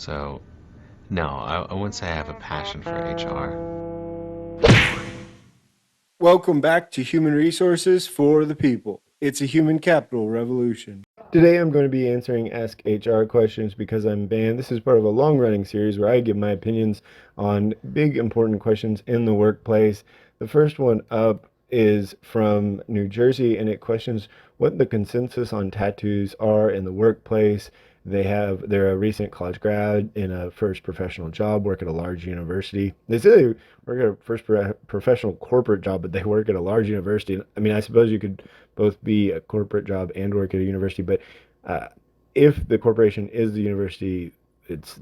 So, no, I wouldn't say I have a passion for HR. Welcome back to Human Resources for the People. It's a human capital revolution. Today I'm going to be answering Ask HR questions because I'm banned. This is part of a long running series where I give my opinions on big important questions in the workplace. The first one up is from New Jersey and it questions what the consensus on tattoos are in the workplace. They're a recent college grad in a first professional job, work at a large university. They say they work at a first professional corporate job, but they work at a large university. I mean, I suppose you could both be a corporate job and work at a university, but uh, if the corporation is the university, that's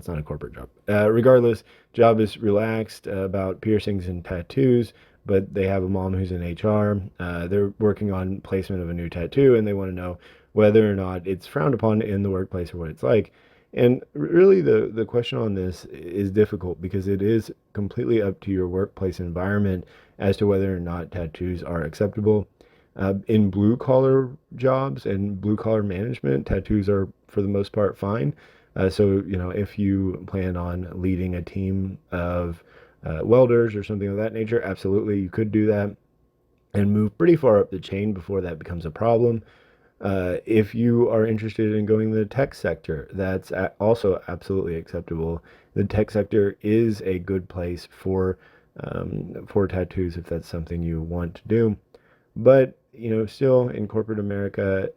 not a corporate job. Regardless, job is relaxed about piercings and tattoos, but they have a mom who's in HR. They're working on placement of a new tattoo, and they want to know whether or not it's frowned upon in the workplace or what it's like. And really, the question on this is difficult because it is completely up to your workplace environment as to whether or not tattoos are acceptable. In blue collar jobs and blue collar management, tattoos are for the most part fine. So, if you plan on leading a team of welders or something of that nature, absolutely you could do that and move pretty far up the chain before that becomes a problem. If you are interested in going to the tech sector, that's also absolutely acceptable. The tech sector is a good place for tattoos if that's something you want to do. But still in corporate America,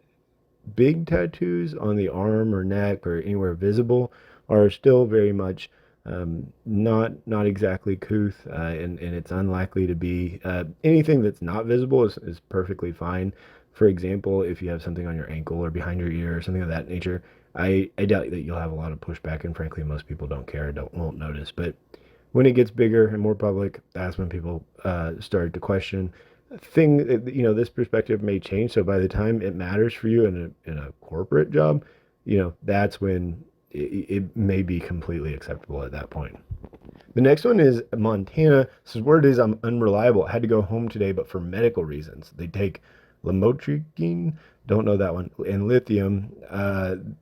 big tattoos on the arm or neck or anywhere visible are still very much not exactly couth, and it's unlikely to be. Anything that's not visible is perfectly fine. For example, if you have something on your ankle or behind your ear or something of that nature, I doubt that you'll have a lot of pushback, and frankly, most people don't care, won't notice. But when it gets bigger and more public, that's when people start to question. This perspective may change. So by the time it matters for you in a corporate job, that's when it may be completely acceptable at that point. The next one is Montana. This word is I'm unreliable. I had to go home today, but for medical reasons. They take lamotrigine, don't know that one, and lithium.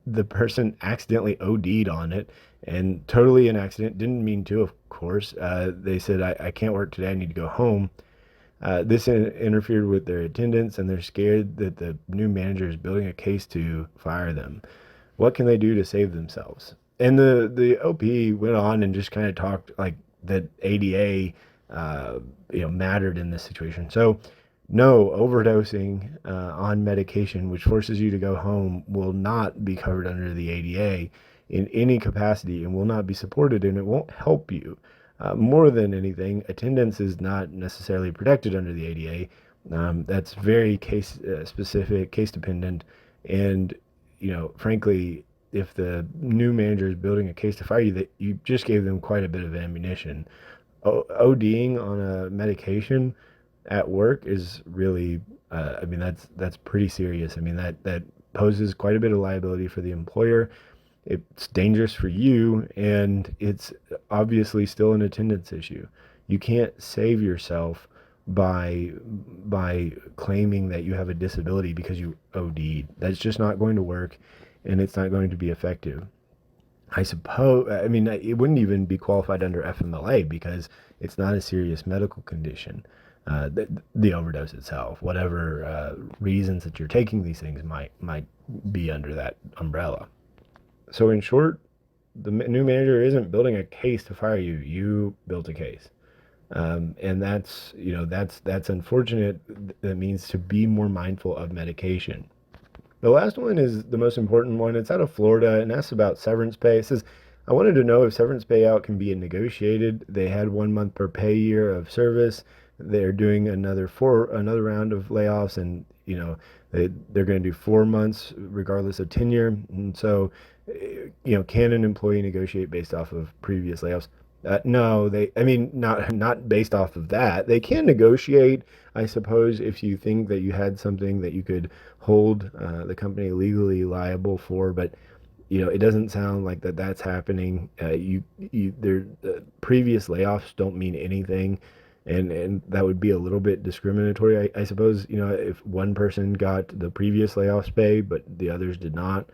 The person accidentally OD'd on it, and totally an accident. Didn't mean to, of course. They said, I can't work today. I need to go home. This interfered with their attendance, and they're scared that the new manager is building a case to fire them. What can they do to save themselves? And the OP went on and just kind of talked like that ADA, mattered in this situation. So, no, overdosing on medication, which forces you to go home, will not be covered under the ADA in any capacity and will not be supported, and it won't help you. More than anything, attendance is not necessarily protected under the ADA. That's very case specific, case dependent, and frankly, if the new manager is building a case to fire you, that you just gave them quite a bit of ammunition. ODing on a medication at work is really, I mean, that's pretty serious. I mean, that poses quite a bit of liability for the employer. It's dangerous for you, and it's obviously still an attendance issue. You can't save yourself by claiming that you have a disability because you OD'd. That's just not going to work, and it's not going to be effective. I suppose, I mean, it wouldn't even be qualified under FMLA because it's not a serious medical condition. The overdose itself, whatever reasons that you're taking these things might be under that umbrella. So in short, the new manager isn't building a case to fire you. You built a case, and that's unfortunate. That means to be more mindful of medication. The last one is the most important one. It's out of Florida and asks about severance pay. It says, I wanted to know if severance payout can be negotiated. They had 1 month per pay year of service. They're doing another round of layoffs, and they're going to do 4 months regardless of tenure. And so, can an employee negotiate based off of previous layoffs? No, I mean, not based off of that. They can negotiate, I suppose, if you think that you had something that you could hold the company legally liable for, but it doesn't sound like that's happening. Previous layoffs don't mean anything, and that would be a little bit discriminatory, I suppose. If one person got the previous layoffs pay, but the others did not,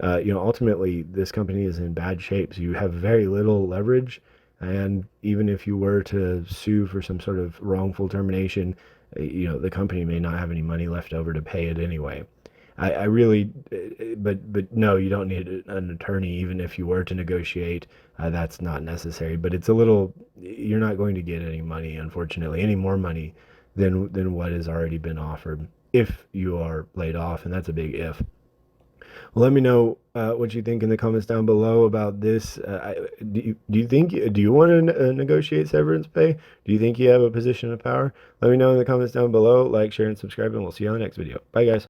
Ultimately, this company is in bad shape. So you have very little leverage. And even if you were to sue for some sort of wrongful termination, the company may not have any money left over to pay it anyway. I really, but no, you don't need an attorney. Even if you were to negotiate, that's not necessary. But it's a little, you're not going to get any money, unfortunately, any more money than what has already been offered if you are laid off, and that's a big if. Well, let me know what you think in the comments down below about this. Do you want to negotiate severance pay? Do you think you have a position of power? Let me know in the comments down below. Like, share, and subscribe, and we'll see you on the next video. Bye, guys.